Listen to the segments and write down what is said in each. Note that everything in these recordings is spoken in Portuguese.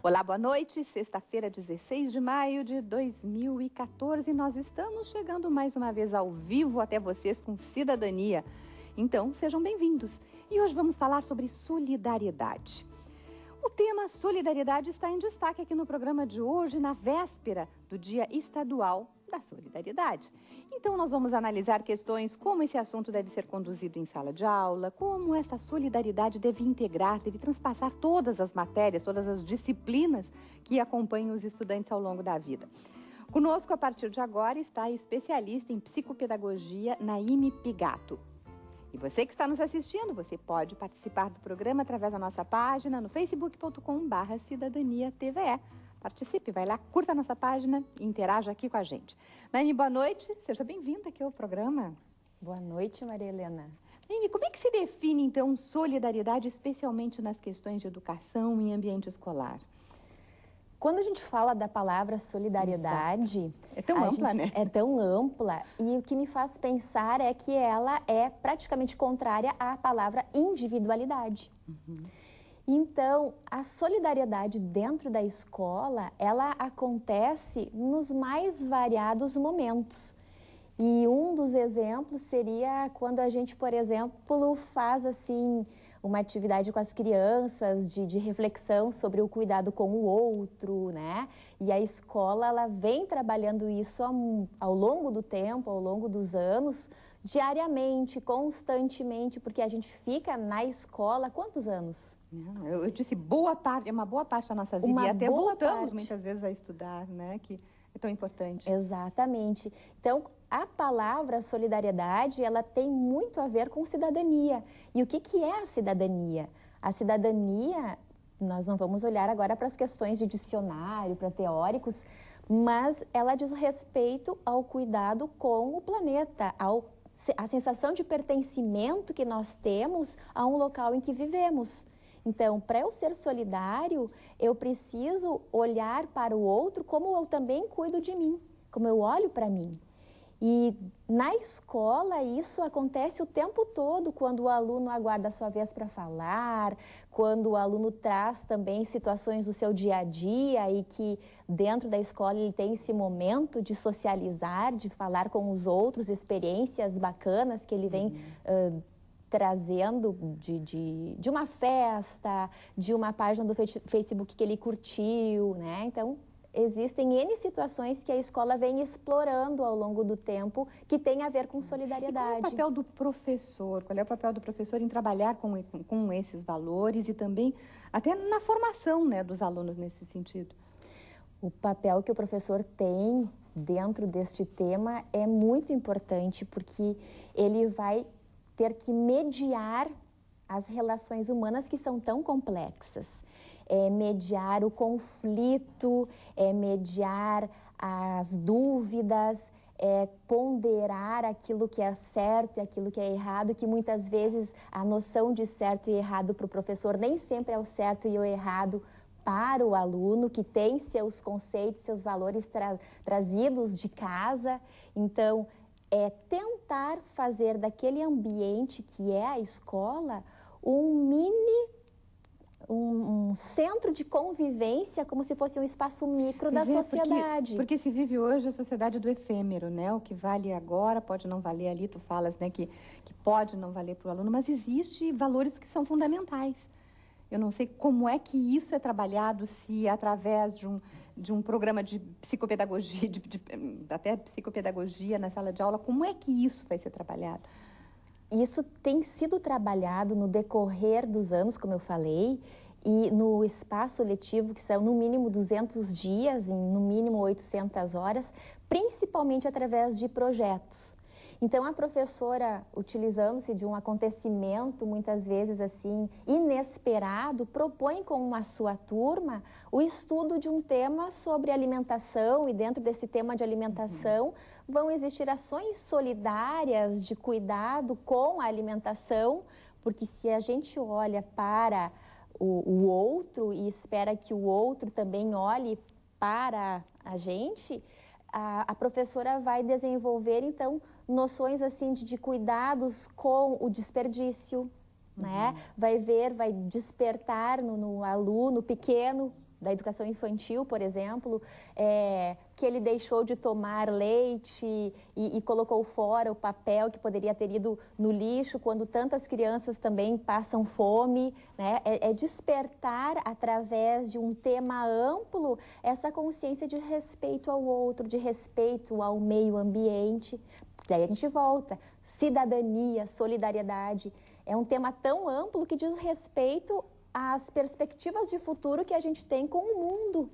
Olá, boa noite. Sexta-feira, 16 de maio de 2014. Nós estamos chegando mais uma vez ao vivo até vocês com Cidadania. Então, sejam bem-vindos. E hoje vamos falar sobre solidariedade. O tema solidariedade está em destaque aqui no programa de hoje, na véspera do Dia Estadual da Solidariedade. Então, nós vamos analisar questões como esse assunto deve ser conduzido em sala de aula, como essa solidariedade deve integrar, deve transpassar todas as matérias, todas as disciplinas que acompanham os estudantes ao longo da vida. Conosco, a partir de agora, está a especialista em psicopedagogia, Naime Pigato. E você que está nos assistindo, você pode participar do programa através da nossa página no facebook.com/cidadania-tve. Participe, vai lá, curta a nossa página e interaja aqui com a gente. Naime, boa noite, seja bem-vinda aqui ao programa. Boa noite, Maria Helena. Naime, como é que se define, então, solidariedade, especialmente nas questões de educação e ambiente escolar? Quando a gente fala da palavra solidariedade... Exato. É tão ampla, né? É tão ampla, e o que me faz pensar é que ela é praticamente contrária à palavra individualidade. Então, a solidariedade dentro da escola, ela acontece nos mais variados momentos. E um dos exemplos seria quando a gente, por exemplo, faz assim uma atividade com as crianças de reflexão sobre o cuidado com o outro, né? E a escola, ela vem trabalhando isso ao longo do tempo, ao longo dos anos, diariamente, constantemente, porque a gente fica na escola há quantos anos? Eu disse boa parte, é uma boa parte da nossa vida, e até voltamos muitas vezes a estudar, né? Que é tão importante. Exatamente. Então, a palavra solidariedade, ela tem muito a ver com cidadania. E o que é a cidadania? A cidadania, nós não vamos olhar agora para as questões de dicionário, para teóricos, mas ela diz respeito ao cuidado com o planeta, a sensação de pertencimento que nós temos a um local em que vivemos. Então, para eu ser solidário, eu preciso olhar para o outro como eu também cuido de mim, como eu olho para mim. E na escola isso acontece o tempo todo, quando o aluno aguarda a sua vez para falar, quando o aluno traz também situações do seu dia a dia e que dentro da escola ele tem esse momento de socializar, de falar com os outros, experiências bacanas que ele vem trazendo de uma festa, de uma página do Facebook que ele curtiu, né? Então, existem N situações que a escola vem explorando ao longo do tempo que tem a ver com solidariedade. E qual é o papel do professor? Qual é o papel do professor em trabalhar com esses valores e também até na formação, né, dos alunos nesse sentido? O papel que o professor tem dentro deste tema é muito importante, porque ele vai ter que mediar as relações humanas que são tão complexas. É mediar o conflito, é mediar as dúvidas, é ponderar aquilo que é certo e aquilo que é errado, que muitas vezes a noção de certo e errado para o professor nem sempre é o certo e o errado para o aluno, que tem seus conceitos, seus valores trazidos de casa. Então, é tentar fazer daquele ambiente que é a escola um centro de convivência, como se fosse um espaço micro da sociedade. Porque se vive hoje a sociedade do efêmero, né? O que vale agora pode não valer ali, tu falas, né, que pode não valer para o aluno, mas existem valores que são fundamentais. Eu não sei como é que isso é trabalhado, se através de um programa de psicopedagogia, até psicopedagogia na sala de aula, como é que isso vai ser trabalhado? Isso tem sido trabalhado no decorrer dos anos, como eu falei, e no espaço letivo, que são no mínimo 200 dias, em no mínimo 800 horas, principalmente através de projetos. Então, a professora, utilizando-se de um acontecimento, muitas vezes assim, inesperado, propõe com a sua turma o estudo de um tema sobre alimentação, e dentro desse tema de alimentação vão existir ações solidárias de cuidado com a alimentação, porque se a gente olha para o outro e espera que o outro também olhe para a gente, a professora vai desenvolver, então, noções assim de cuidados com o desperdício, né? Vai despertar no aluno pequeno, da educação infantil, por exemplo, que ele deixou de tomar leite e colocou fora o papel que poderia ter ido no lixo, quando tantas crianças também passam fome, né? É despertar, através de um tema amplo, essa consciência de respeito ao outro, de respeito ao meio ambiente. Daí a gente volta, cidadania, solidariedade. É um tema tão amplo que diz respeito às perspectivas de futuro que a gente tem com o mundo.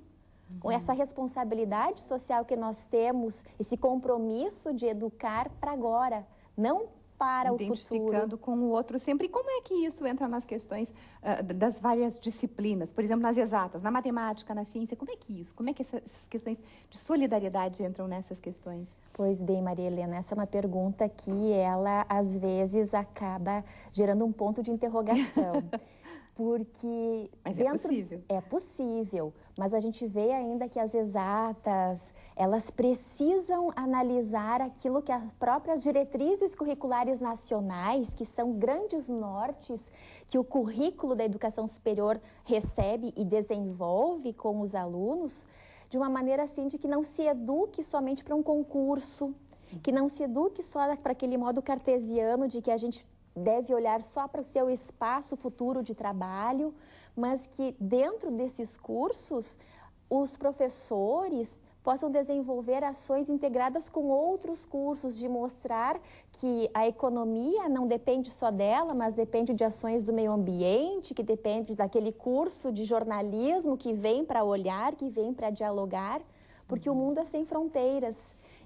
Com essa responsabilidade social que nós temos, esse compromisso de educar para agora, não para o futuro. Identificando com o outro sempre. E como é que isso entra nas questões das várias disciplinas? Por exemplo, nas exatas, na matemática, na ciência, como é que essas questões de solidariedade entram nessas questões? Pois bem, Maria Helena, essa é uma pergunta que ela, às vezes, acaba gerando um ponto de interrogação. Porque mas é possível. É possível, mas a gente vê ainda que as exatas, elas precisam analisar aquilo que as próprias diretrizes curriculares nacionais, que são grandes nortes que o currículo da educação superior recebe e desenvolve com os alunos, de uma maneira assim de que não se eduque somente para um concurso, que não se eduque só para aquele modo cartesiano de que a gente deve olhar só para o seu espaço futuro de trabalho, mas que dentro desses cursos os professores possam desenvolver ações integradas com outros cursos, de mostrar que a economia não depende só dela, mas depende de ações do meio ambiente, que depende daquele curso de jornalismo que vem para olhar, que vem para dialogar, porque o mundo é sem fronteiras.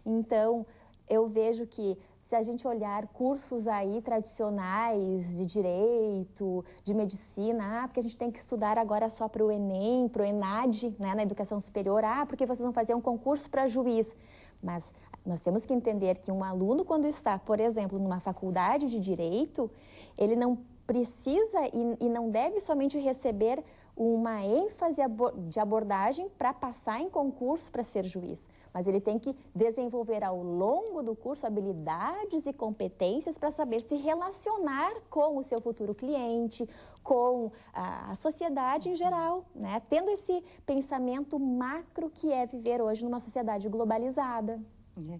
Então, eu vejo que se a gente olhar cursos aí tradicionais de direito, de medicina, porque a gente tem que estudar agora só para o Enem, para o ENAD, né, na educação superior, porque vocês vão fazer um concurso para juiz. Mas nós temos que entender que um aluno, quando está, por exemplo, numa faculdade de direito, ele não precisa e não deve somente receber uma ênfase de abordagem para passar em concurso para ser juiz. Mas ele tem que desenvolver ao longo do curso habilidades e competências para saber se relacionar com o seu futuro cliente, com a sociedade em geral, né? Tendo esse pensamento macro que é viver hoje numa sociedade globalizada.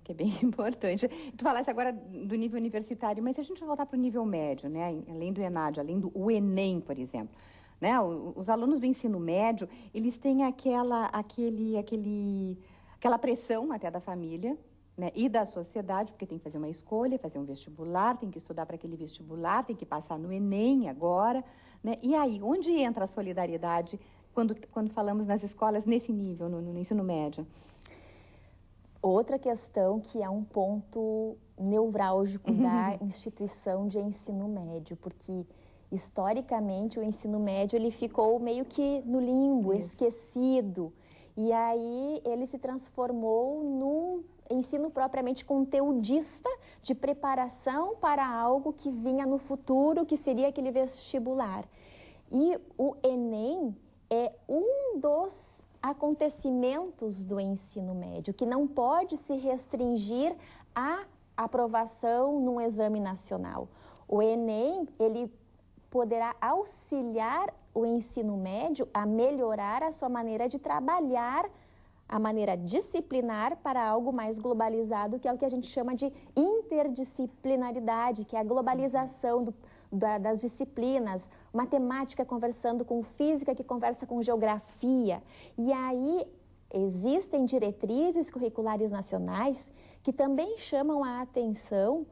Que é bem importante. Tu falaste agora do nível universitário, mas se a gente voltar para o nível médio, né? Além do ENAD, além do Enem, por exemplo, né? Os alunos do ensino médio, eles têm aquela pressão até da família, né, e da sociedade, porque tem que fazer uma escolha, fazer um vestibular, tem que estudar para aquele vestibular, tem que passar no Enem agora, né? E aí, onde entra a solidariedade quando falamos nas escolas nesse nível, no ensino médio? Outra questão que é um ponto nevrálgico da instituição de ensino médio, porque historicamente o ensino médio ele ficou meio que no limbo, esquecido. E aí ele se transformou num ensino propriamente conteudista de preparação para algo que vinha no futuro, que seria aquele vestibular. E o Enem é um dos acontecimentos do ensino médio, que não pode se restringir à aprovação num exame nacional. O Enem, ele poderá auxiliar o ensino médio a melhorar a sua maneira de trabalhar, a maneira disciplinar para algo mais globalizado, que é o que a gente chama de interdisciplinaridade, que é a globalização das disciplinas, matemática conversando com física, que conversa com geografia. E aí existem diretrizes curriculares nacionais que também chamam a atenção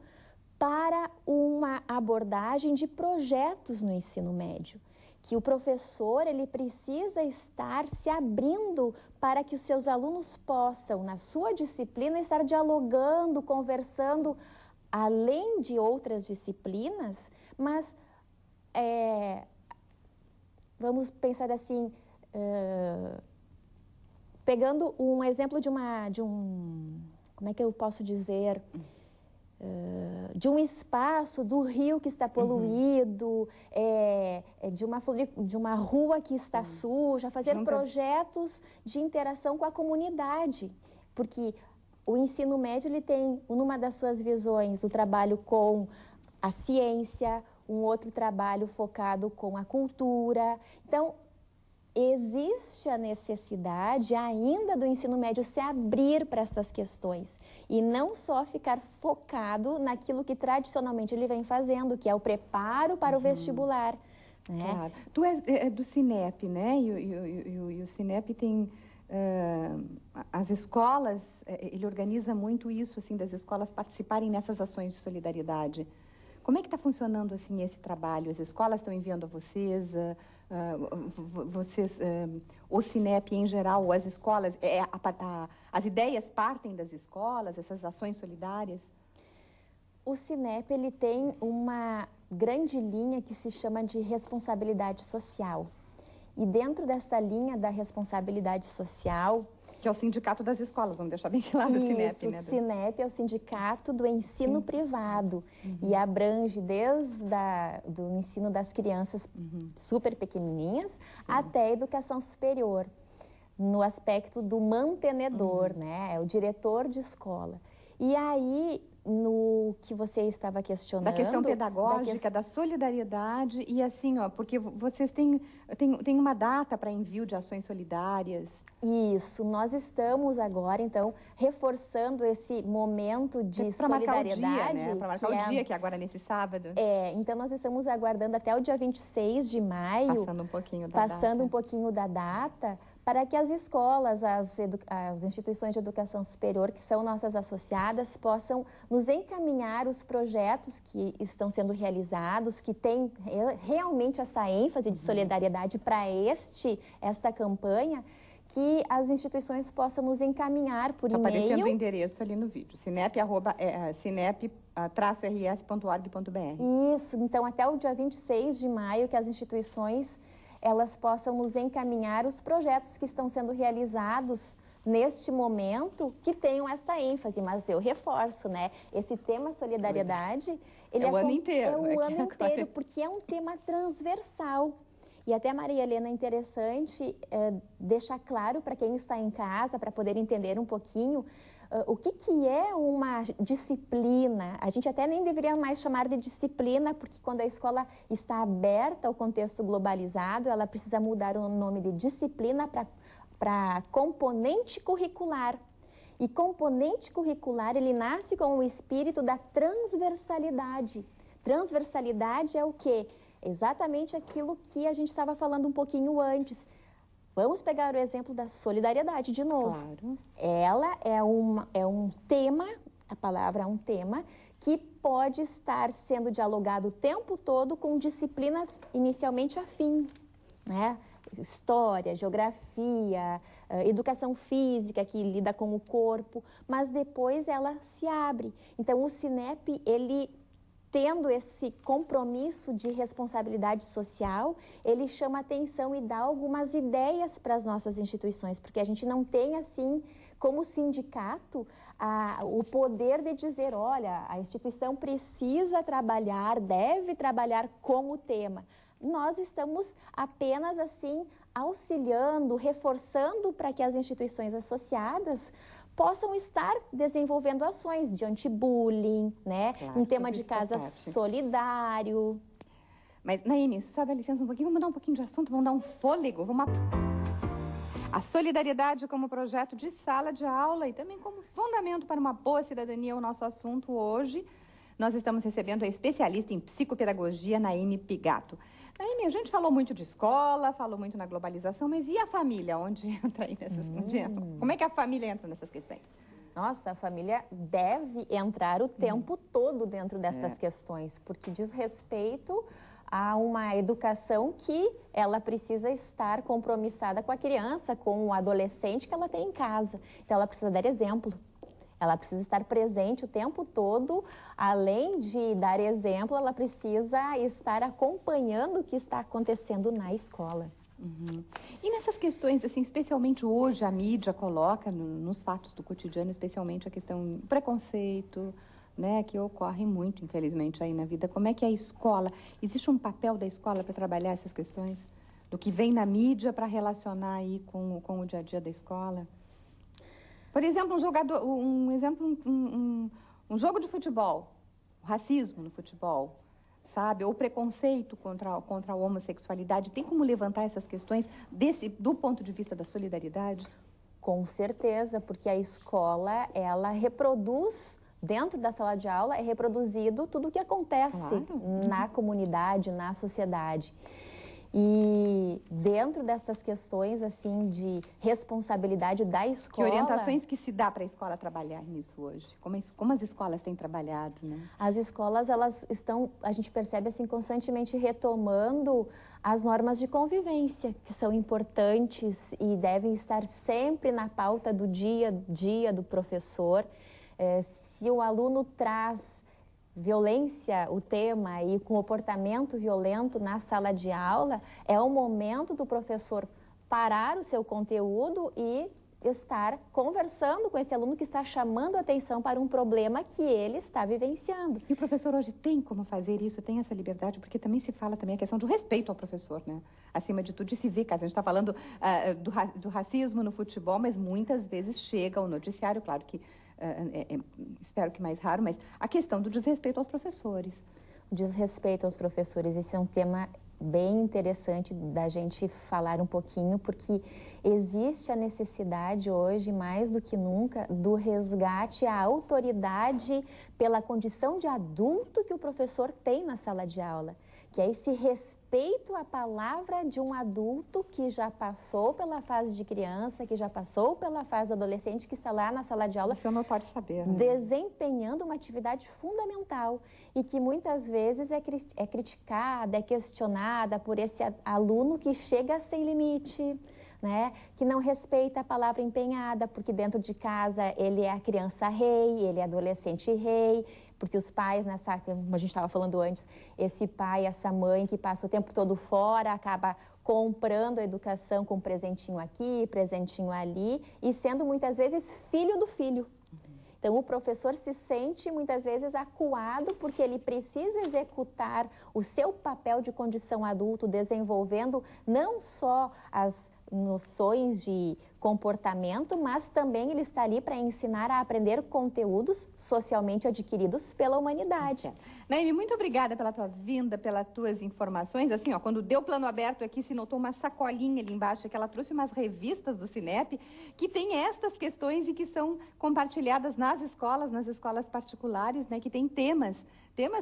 para uma abordagem de projetos no ensino médio, que o professor ele precisa estar se abrindo para que os seus alunos possam, na sua disciplina, estar dialogando, conversando, além de outras disciplinas, mas vamos pensar assim, pegando um exemplo como é que eu posso dizer, de um espaço do rio que está poluído, de uma rua que está suja, fazer projetos de interação com a comunidade, porque o ensino médio ele tem, numa das suas visões, o trabalho com a ciência, um outro trabalho focado com a cultura. Então, existe a necessidade ainda do ensino médio se abrir para essas questões e não só ficar focado naquilo que tradicionalmente ele vem fazendo, que é o preparo para o vestibular. Né? Claro. Tu és do Cinep, né? E o Cinep tem as escolas, ele organiza muito isso, assim, das escolas participarem nessas ações de solidariedade. Como é que está funcionando assim esse trabalho? As escolas estão enviando a vocês, o Cinep em geral, ou as escolas, as ideias partem das escolas, essas ações solidárias? O Cinep, ele tem uma grande linha que se chama de responsabilidade social. E dentro dessa linha da responsabilidade social... Que é o sindicato das escolas, vamos deixar bem claro, o Cinep, né? O Cinep é o sindicato do ensino privado e abrange desde do ensino das crianças super pequenininhas até a educação superior, no aspecto do mantenedor, né? É o diretor de escola. E aí, no que você estava questionando... Da questão pedagógica, da solidariedade e assim, ó, porque vocês têm uma data para envio de ações solidárias. Isso, nós estamos agora, então, reforçando esse momento de solidariedade. Para marcar o dia, né? Para marcar o dia, que é agora nesse sábado. Então nós estamos aguardando até o dia 26 de maio. Passando um pouquinho da data. Passando um pouquinho da data, para que as escolas, as instituições de educação superior, que são nossas associadas, possam nos encaminhar os projetos que estão sendo realizados, que têm realmente essa ênfase de solidariedade para esta campanha, que as instituições possam nos encaminhar por e-mail. Está aparecendo o endereço ali no vídeo, cinep@rs.org.br. Isso, então até o dia 26 de maio que as instituições elas possam nos encaminhar os projetos que estão sendo realizados neste momento, que tenham esta ênfase, mas eu reforço, né? Esse tema solidariedade, ele é o ano inteiro. É o ano inteiro, porque é um tema transversal. E até, Maria Helena, é interessante deixar claro para quem está em casa, para poder entender um pouquinho o que é uma disciplina. A gente até nem deveria mais chamar de disciplina, porque quando a escola está aberta ao contexto globalizado, ela precisa mudar o nome de disciplina para componente curricular. E componente curricular, ele nasce com o espírito da transversalidade. Transversalidade é o quê? Exatamente aquilo que a gente estava falando um pouquinho antes. Vamos pegar o exemplo da solidariedade de novo. Claro. Ela é um tema, a palavra é um tema, que pode estar sendo dialogado o tempo todo com disciplinas inicialmente afins, né? História, geografia, educação física, que lida com o corpo, mas depois ela se abre. Então, o Cinep, ele... tendo esse compromisso de responsabilidade social, ele chama atenção e dá algumas ideias para as nossas instituições, porque a gente não tem, assim, como sindicato, o poder de dizer, olha, a instituição precisa trabalhar, deve trabalhar com o tema. Nós estamos apenas, assim, auxiliando, reforçando para que as instituições associadas possam estar desenvolvendo ações de anti-bullying, né? Claro, Um tema de casa solidário. Mas, Naime, só dá licença um pouquinho, vamos mudar um pouquinho de assunto, vamos dar um fôlego, A solidariedade como projeto de sala de aula e também como fundamento para uma boa cidadania é o nosso assunto hoje. Nós estamos recebendo a especialista em psicopedagogia, Naime Pigato. Naime, a gente falou muito de escola, falou muito na globalização, mas e a família? Onde entra aí nessas... Como é que a família entra nessas questões? Nossa, a família deve entrar o tempo todo dentro dessas questões, porque diz respeito a uma educação que ela precisa estar compromissada com a criança, com o adolescente que ela tem em casa. Então, ela precisa dar exemplo. Ela precisa estar presente o tempo todo, além de dar exemplo, ela precisa estar acompanhando o que está acontecendo na escola. E nessas questões, assim, especialmente hoje, a mídia coloca nos fatos do cotidiano, especialmente a questão do preconceito, né, que ocorre muito, infelizmente, aí na vida. Como é que é a escola? Existe um papel da escola para trabalhar essas questões? Do que vem na mídia para relacionar aí com o dia a dia da escola? Por exemplo, um jogo de futebol, o racismo no futebol. sabe? Ou preconceito contra a homossexualidade. Tem como levantar essas questões do ponto de vista da solidariedade? Com certeza, porque a escola, ela reproduz, dentro da sala de aula, é reproduzido tudo o que acontece na comunidade, na sociedade. E dentro dessas questões, assim, de responsabilidade da escola... Que orientações que se dá para a escola trabalhar nisso hoje? Como as escolas têm trabalhado, né? As escolas, elas estão, a gente percebe, assim, constantemente retomando as normas de convivência, que são importantes e devem estar sempre na pauta do dia a dia do professor. Se o aluno traz violência, o tema, e comportamento violento na sala de aula, é o momento do professor parar o seu conteúdo e estar conversando com esse aluno que está chamando a atenção para um problema que ele está vivenciando. E o professor hoje tem como fazer isso, tem essa liberdade, porque também se fala também a questão do respeito ao professor, né? Acima de tudo, de se ver, caso a gente está falando do racismo no futebol, mas muitas vezes chega ao noticiário, claro que espero que mais raro, mas a questão do desrespeito aos professores. O desrespeito aos professores, esse é um tema bem interessante da gente falar um pouquinho, porque existe a necessidade hoje, mais do que nunca, do resgate à autoridade pela condição de adulto que o professor tem na sala de aula, que é esse respeito à palavra de um adulto que já passou pela fase de criança, que já passou pela fase adolescente, que está lá na sala de aula. Isso não pode saber, né? Desempenhando uma atividade fundamental e que muitas vezes é criticada, é questionada por esse aluno que chega sem limite, né? Que não respeita a palavra empenhada, porque dentro de casa ele é a criança rei, ele é adolescente rei, porque os pais, como a gente estava falando antes, esse pai, essa mãe que passa o tempo todo fora, acaba comprando a educação com presentinho aqui, presentinho ali, e sendo muitas vezes filho do filho. Então, o professor se sente muitas vezes acuado porque ele precisa executar o seu papel de condição adulto, desenvolvendo não só as noções de comportamento, mas também ele está ali para ensinar a aprender conteúdos socialmente adquiridos pela humanidade. Naime, muito obrigada pela tua vinda, pelas tuas informações. Assim, ó, quando deu plano aberto aqui, se notou uma sacolinha ali embaixo, que ela trouxe umas revistas do Cinep, que tem estas questões e que são compartilhadas nas escolas particulares, né, que tem temas,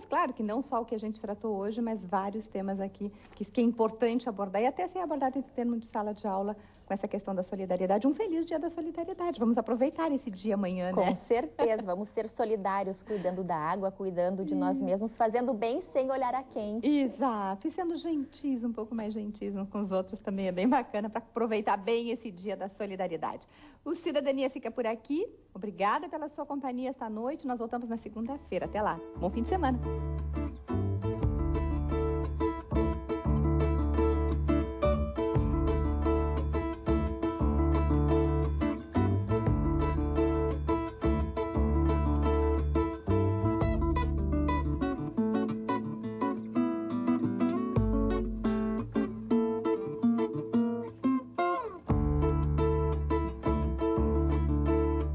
claro, que não só o que a gente tratou hoje, mas vários temas aqui que é importante abordar, e até ser abordado em termos de sala de aula, com essa questão da solidariedade. Um feliz dia da solidariedade. Vamos aproveitar esse dia amanhã, né? Com certeza. Vamos ser solidários, cuidando da água, cuidando de nós mesmos, fazendo bem sem olhar a quem. Exato. E sendo gentis, um pouco mais gentis uns com os outros também é bem bacana para aproveitar bem esse dia da solidariedade. O Cidadania fica por aqui. Obrigada pela sua companhia esta noite. Nós voltamos na segunda-feira. Até lá. Bom fim de semana.